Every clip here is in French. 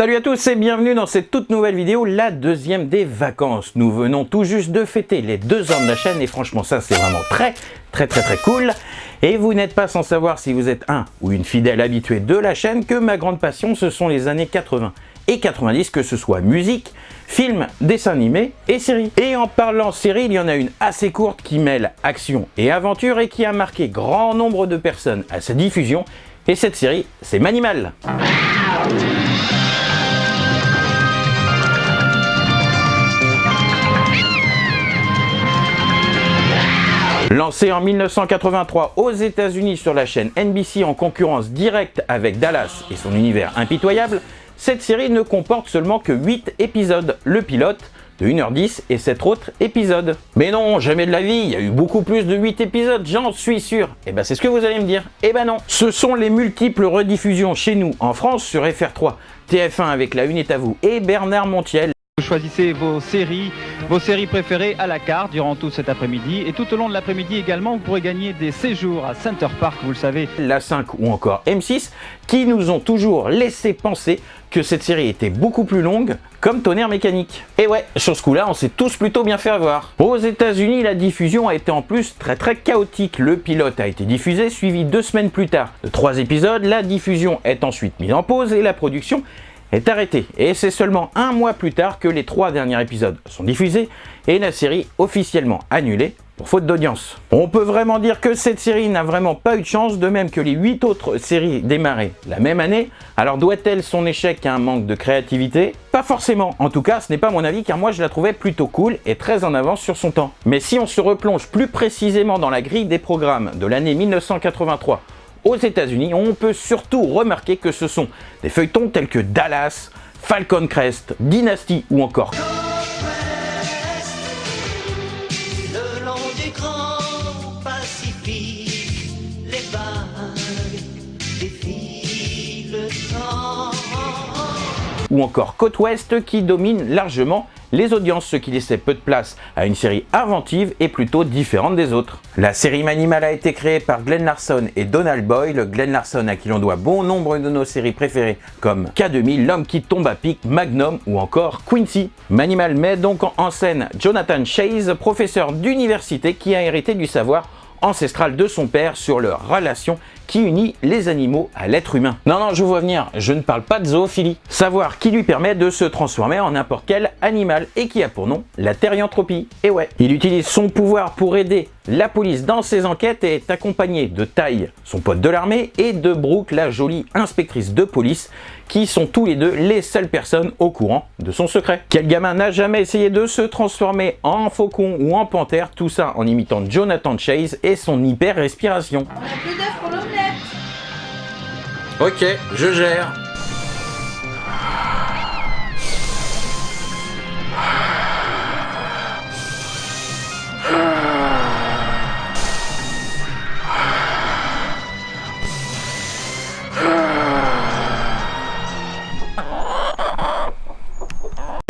Salut à tous et bienvenue dans cette toute nouvelle vidéo, la deuxième des vacances. Nous venons tout juste de fêter les 2 ans de la chaîne et franchement ça c'est vraiment très cool. Et vous n'êtes pas sans savoir si vous êtes un ou une fidèle habituée de la chaîne que ma grande passion ce sont les années 80 et 90, que ce soit musique, films, dessins animés et séries. Et en parlant série, il y en a une assez courte qui mêle action et aventure et qui a marqué grand nombre de personnes à sa diffusion. Et cette série, c'est Manimal. Lancée en 1983 aux États-Unis sur la chaîne NBC en concurrence directe avec Dallas et son univers impitoyable, cette série ne comporte seulement que 8 épisodes, le pilote de 1h10 et 7 autres épisodes. Mais non, jamais de la vie, il y a eu beaucoup plus de 8 épisodes, j'en suis sûr. Et ben c'est ce que vous allez me dire. Et ben non, ce sont les multiples rediffusions chez nous en France sur FR3, TF1 avec La Une est à vous et Bernard Montiel. Vous choisissez vos séries préférées à la carte durant tout cet après-midi. Et tout au long de l'après-midi également, vous pourrez gagner des séjours à Center Park, vous le savez. La 5 ou encore M6, qui nous ont toujours laissé penser que cette série était beaucoup plus longue, comme Tonnerre Mécanique. Et ouais, sur ce coup-là, on s'est tous plutôt bien fait avoir. Aux États-Unis, la diffusion a été en plus très chaotique. Le pilote a été diffusé, suivi 2 semaines plus tard de 3 épisodes. La diffusion est ensuite mise en pause et la production est arrêté. Et c'est seulement 1 mois plus tard que les 3 derniers épisodes sont diffusés et la série officiellement annulée pour faute d'audience. On peut vraiment dire que cette série n'a vraiment pas eu de chance, de même que les 8 autres séries démarrées la même année. Alors doit-elle son échec à un manque de créativité? Pas forcément. En tout cas, ce n'est pas mon avis car moi je la trouvais plutôt cool et très en avance sur son temps. Mais si on se replonge plus précisément dans la grille des programmes de l'année 1983, aux États-Unis, on peut surtout remarquer que ce sont des feuilletons tels que Dallas, Falcon Crest, Dynasty ou encore le long du grand Pacifique, les vagues défient le temps. Ou encore Côte Ouest qui domine largement les audiences, ce qui laissait peu de place à une série inventive et plutôt différente des autres. La série Manimal a été créée par Glenn Larson et Donald Boyle. Glenn Larson à qui l'on doit bon nombre de nos séries préférées comme K2000, L'homme qui tombe à pic, Magnum ou encore Quincy. Manimal met donc en scène Jonathan Chase, professeur d'université qui a hérité du savoir ancestral de son père sur leur relation qui unit les animaux à l'être humain. Non, je vous vois venir, je ne parle pas de zoophilie. Savoir qui lui permet de se transformer en n'importe quel animal et qui a pour nom la therianthropie. Et ouais, il utilise son pouvoir pour aider la police dans ses enquêtes et est accompagné de Ty, son pote de l'armée, et de Brooke, la jolie inspectrice de police, qui sont tous les deux les seules personnes au courant de son secret. Quel gamin n'a jamais essayé de se transformer en faucon ou en panthère, tout ça en imitant Jonathan Chase et son hyper respiration. On a plus d'œufs pour l'omelette. Ok, je gère.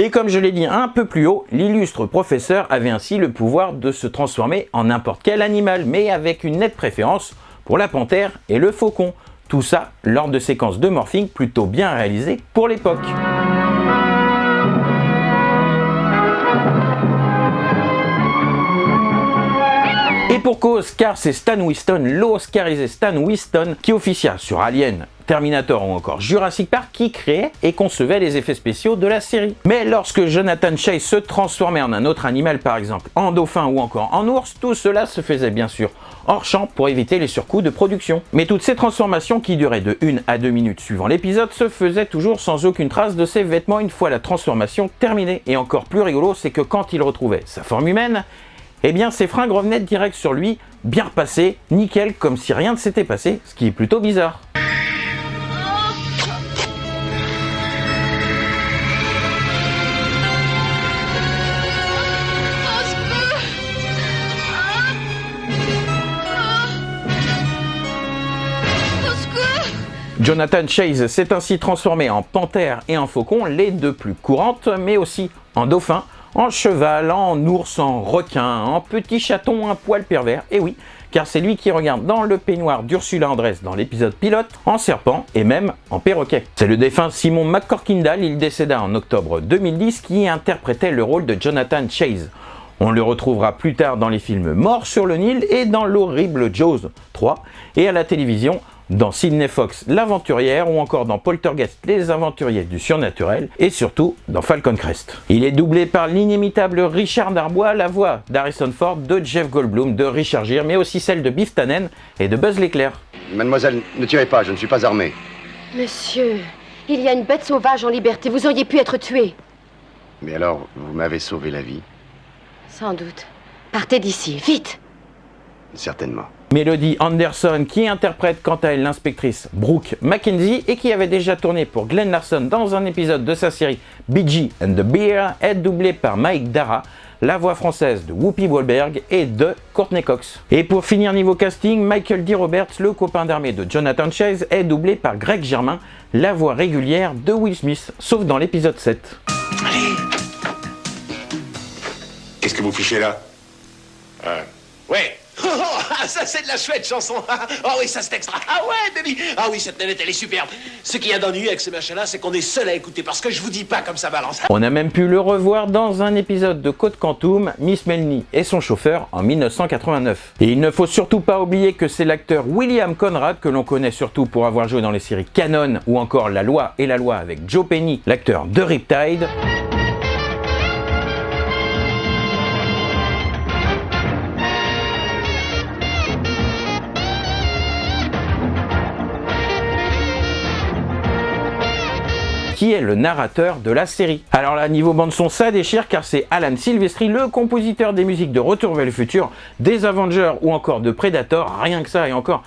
Et comme je l'ai dit un peu plus haut, l'illustre professeur avait ainsi le pouvoir de se transformer en n'importe quel animal, mais avec une nette préférence pour la panthère et le faucon. Tout ça lors de séquences de morphing plutôt bien réalisées pour l'époque. Et pour cause, car c'est Stan Winston, l'Oscarisé Stan Winston, qui officia sur Alien, Terminator ou encore Jurassic Park, qui créait et concevait les effets spéciaux de la série. Mais lorsque Jonathan Chase se transformait en un autre animal, par exemple en dauphin ou encore en ours, tout cela se faisait bien sûr hors champ pour éviter les surcoûts de production. Mais toutes ces transformations qui duraient de 1 à 2 minutes suivant l'épisode se faisaient toujours sans aucune trace de ses vêtements une fois la transformation terminée. Et encore plus rigolo, c'est que quand il retrouvait sa forme humaine, eh bien ses fringues revenaient direct sur lui, bien repassées, nickel, comme si rien ne s'était passé, ce qui est plutôt bizarre. Jonathan Chase s'est ainsi transformé en panthère et en faucon, les deux plus courantes, mais aussi en dauphin, en cheval, en ours, en requin, en petit chaton, un poil pervers, et oui, car c'est lui qui regarde dans le peignoir d'Ursula Andress dans l'épisode pilote, en serpent et même en perroquet. C'est le défunt Simon McCorkindale, il décéda en octobre 2010, qui interprétait le rôle de Jonathan Chase. On le retrouvera plus tard dans les films Mort sur le Nil et dans l'horrible Jaws 3, et à la télévision dans Sydney Fox l'Aventurière, ou encore dans Poltergeist les Aventuriers du Surnaturel, et surtout dans Falcon Crest. Il est doublé par l'inimitable Richard Darbois, la voix d'Harrison Ford, de Jeff Goldblum, de Richard Gere, mais aussi celle de Biff Tannen et de Buzz l'éclair. Mademoiselle, ne tirez pas, je ne suis pas armé. Monsieur, il y a une bête sauvage en liberté, vous auriez pu être tué. Mais alors, vous m'avez sauvé la vie? Sans doute. Partez d'ici, vite! Certainement. Melody Anderson, qui interprète quant à elle l'inspectrice Brooke Mackenzie et qui avait déjà tourné pour Glenn Larson dans un épisode de sa série Bee Gee and the Bear, est doublée par Mike Dara, la voix française de Whoopi Goldberg et de Courtney Cox. Et pour finir niveau casting, Michael D. Roberts, le copain d'armée de Jonathan Chase, est doublé par Greg Germain, la voix régulière de Will Smith, sauf dans l'épisode 7. Allez. Qu'est-ce que vous fichez là? Ouais. Ça c'est de la chouette chanson. Ah oui, ça c'est extra. Ah ouais, baby. Ah oui, cette nanette elle est superbe. Ce qu'il y a d'ennuyeux avec ces machins-là, c'est qu'on est seul à écouter parce que je vous dis pas comme ça balance. On a même pu le revoir dans un épisode de Code Quantum, Miss Melanie et son chauffeur en 1989. Et il ne faut surtout pas oublier que c'est l'acteur William Conrad, que l'on connaît surtout pour avoir joué dans les séries Canon ou encore La Loi et la Loi avec Joe Penny, l'acteur de Riptide. Qui est le narrateur de la série. Alors là, niveau bande-son, ça déchire, car c'est Alan Silvestri, le compositeur des musiques de Retour vers le futur, des Avengers ou encore de Predator, rien que ça. Et encore,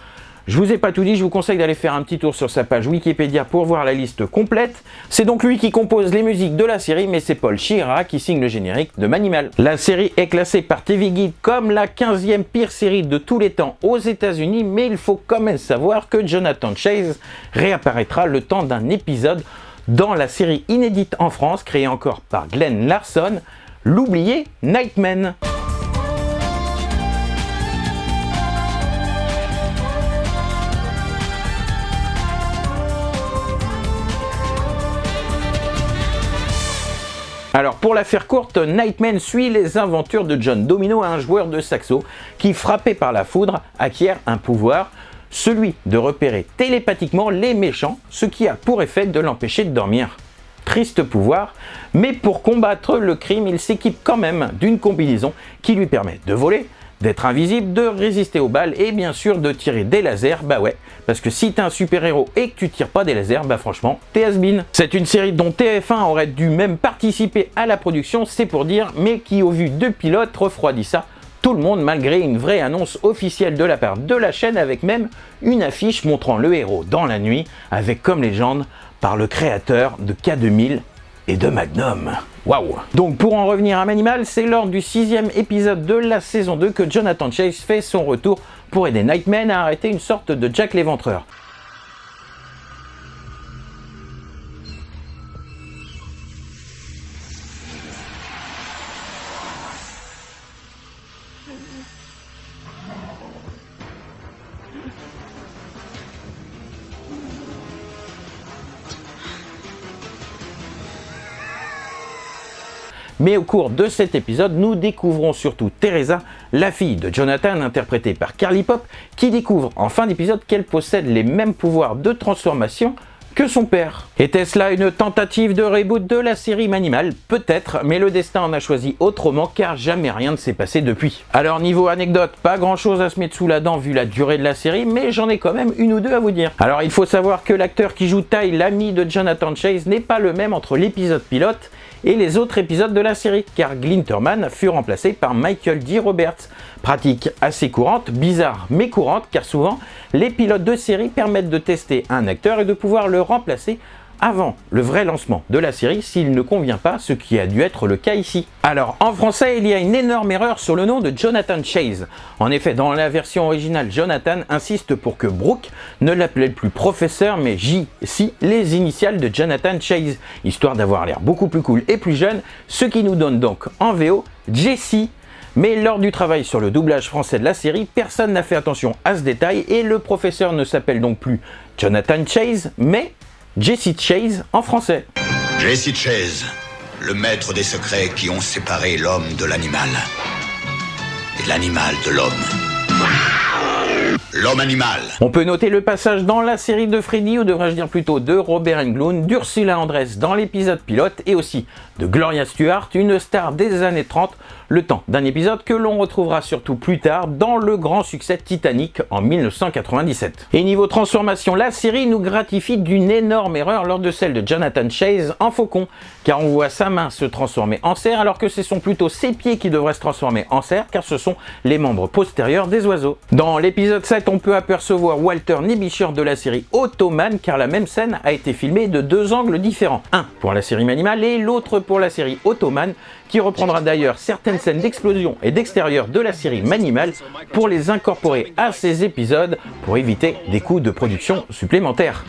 je vous ai pas tout dit, je vous conseille d'aller faire un petit tour sur sa page Wikipédia pour voir la liste complète. C'est donc lui qui compose les musiques de la série, mais c'est Paul Shearer qui signe le générique de Manimal. La série est classée par TV Guide comme la 15e pire série de tous les temps aux États-Unis, mais il faut quand même savoir que Jonathan Chase réapparaîtra le temps d'un épisode dans la série inédite en France, créée encore par Glenn Larson, l'oublié Nightman. Alors pour la faire courte, Nightman suit les aventures de John Domino, un joueur de saxo qui, frappé par la foudre, acquiert un pouvoir, celui de repérer télépathiquement les méchants, ce qui a pour effet de l'empêcher de dormir. Triste pouvoir, mais pour combattre le crime, il s'équipe quand même d'une combinaison qui lui permet de voler, d'être invisible, de résister aux balles et bien sûr de tirer des lasers. Bah ouais, parce que si t'es un super-héros et que tu tires pas des lasers, bah franchement, t'es has-been. C'est une série dont TF1 aurait dû même participer à la production, c'est pour dire, mais qui au vu de pilote refroidit ça tout le monde malgré une vraie annonce officielle de la part de la chaîne, avec même une affiche montrant le héros dans la nuit avec comme légende par le créateur de K2000 et de Magnum. Waouh! Donc pour en revenir à Manimal, c'est lors du 6e épisode de la saison 2 que Jonathan Chase fait son retour pour aider Nightman à arrêter une sorte de Jack l'Éventreur. Mais au cours de cet épisode, nous découvrons surtout Teresa, la fille de Jonathan, interprétée par Carly Pop, qui découvre en fin d'épisode qu'elle possède les mêmes pouvoirs de transformation que son père. Était-ce là une tentative de reboot de la série Manimal? Peut-être, mais le destin en a choisi autrement, car jamais rien ne s'est passé depuis. Alors niveau anecdote, pas grand chose à se mettre sous la dent vu la durée de la série, mais j'en ai quand même une ou deux à vous dire. Alors il faut savoir que l'acteur qui joue Ty, l'ami de Jonathan Chase, n'est pas le même entre l'épisode pilote et les autres épisodes de la série, car Glinterman fut remplacé par Michael D. Roberts. Pratique assez courante, bizarre mais courante, car souvent les pilotes de série permettent de tester un acteur et de pouvoir le remplacer avant le vrai lancement de la série s'il ne convient pas, ce qui a dû être le cas ici. Alors en français, il y a une énorme erreur sur le nom de Jonathan Chase. En effet, dans la version originale, Jonathan insiste pour que Brooke ne l'appelle plus professeur mais JC, les initiales de Jonathan Chase, histoire d'avoir l'air beaucoup plus cool et plus jeune, ce qui nous donne donc en VO Jesse. Mais lors du travail sur le doublage français de la série, personne n'a fait attention à ce détail et le professeur ne s'appelle donc plus Jonathan Chase, mais Jesse Chase en français. Jesse Chase, le maître des secrets qui ont séparé l'homme de l'animal. Et l'animal de l'homme. L'homme animal. On peut noter le passage dans la série de Freddy, ou devrais-je dire plutôt de Robert Englund, d'Ursula Andress dans l'épisode pilote et aussi de Gloria Stuart, une star des années 30, le temps d'un épisode que l'on retrouvera surtout plus tard dans le grand succès Titanic en 1997. Et niveau transformation, la série nous gratifie d'une énorme erreur lors de celle de Jonathan Chase en faucon, car on voit sa main se transformer en cerf alors que ce sont plutôt ses pieds qui devraient se transformer en cerf, car ce sont les membres postérieurs des oiseaux. Dans l'épisode 7, on peut apercevoir Walter Nebisher de la série Ottoman, car la même scène a été filmée de deux angles différents, un pour la série Manimal et l'autre pour la série Ottoman, qui reprendra d'ailleurs certaines scènes d'explosion et d'extérieur de la série Manimal pour les incorporer à ces épisodes pour éviter des coûts de production supplémentaires.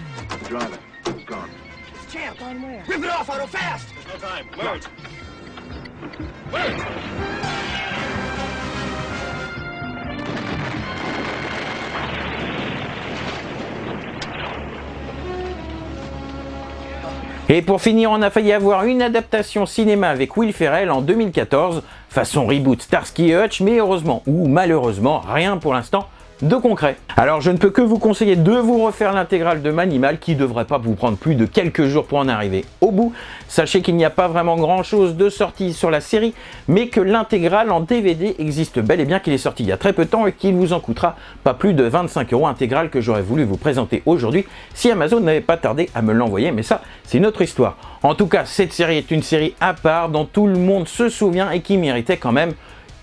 Et pour finir, on a failli avoir une adaptation cinéma avec Will Ferrell en 2014, façon reboot Starsky et Hutch, mais heureusement ou malheureusement, rien pour l'instant de concret. Alors je ne peux que vous conseiller de vous refaire l'intégrale de Manimal qui ne devrait pas vous prendre plus de quelques jours pour en arriver au bout. Sachez qu'il n'y a pas vraiment grand chose de sorti sur la série, mais que l'intégrale en DVD existe bel et bien, qu'il est sorti il y a très peu de temps et qu'il vous en coûtera pas plus de 25 € intégrale que j'aurais voulu vous présenter aujourd'hui si Amazon n'avait pas tardé à me l'envoyer, mais ça c'est une autre histoire. En tout cas, cette série est une série à part dont tout le monde se souvient et qui méritait quand même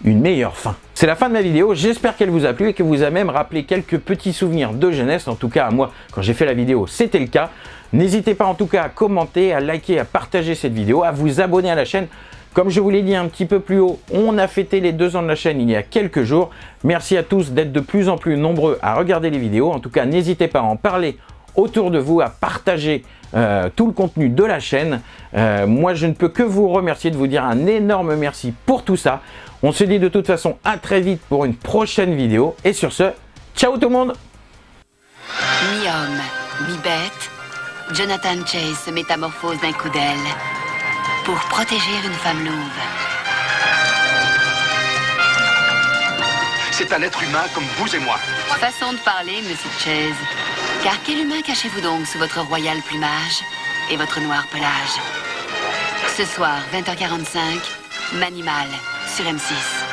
une meilleure fin. C'est la fin de ma vidéo, j'espère qu'elle vous a plu et que vous a même rappelé quelques petits souvenirs de jeunesse. En tout cas, à moi, quand j'ai fait la vidéo, c'était le cas. N'hésitez pas en tout cas à commenter, à liker, à partager cette vidéo, à vous abonner à la chaîne. Comme je vous l'ai dit un petit peu plus haut, on a fêté les 2 ans de la chaîne il y a quelques jours. Merci à tous d'être de plus en plus nombreux à regarder les vidéos. En tout cas, n'hésitez pas à en parler autour de vous, à partager tout le contenu de la chaîne. Moi, je ne peux que vous remercier, de vous dire un énorme merci pour tout ça. On se dit de toute façon à très vite pour une prochaine vidéo. Et sur ce, ciao tout le monde! Mi-homme, mi-bête, Jonathan Chase se métamorphose d'un coup d'aile pour protéger une femme louve. C'est un être humain comme vous et moi. Façon de parler, monsieur Chase. Car quel humain cachez-vous donc sous votre royal plumage et votre noir pelage? Ce soir, 20h45, Manimal sur M6.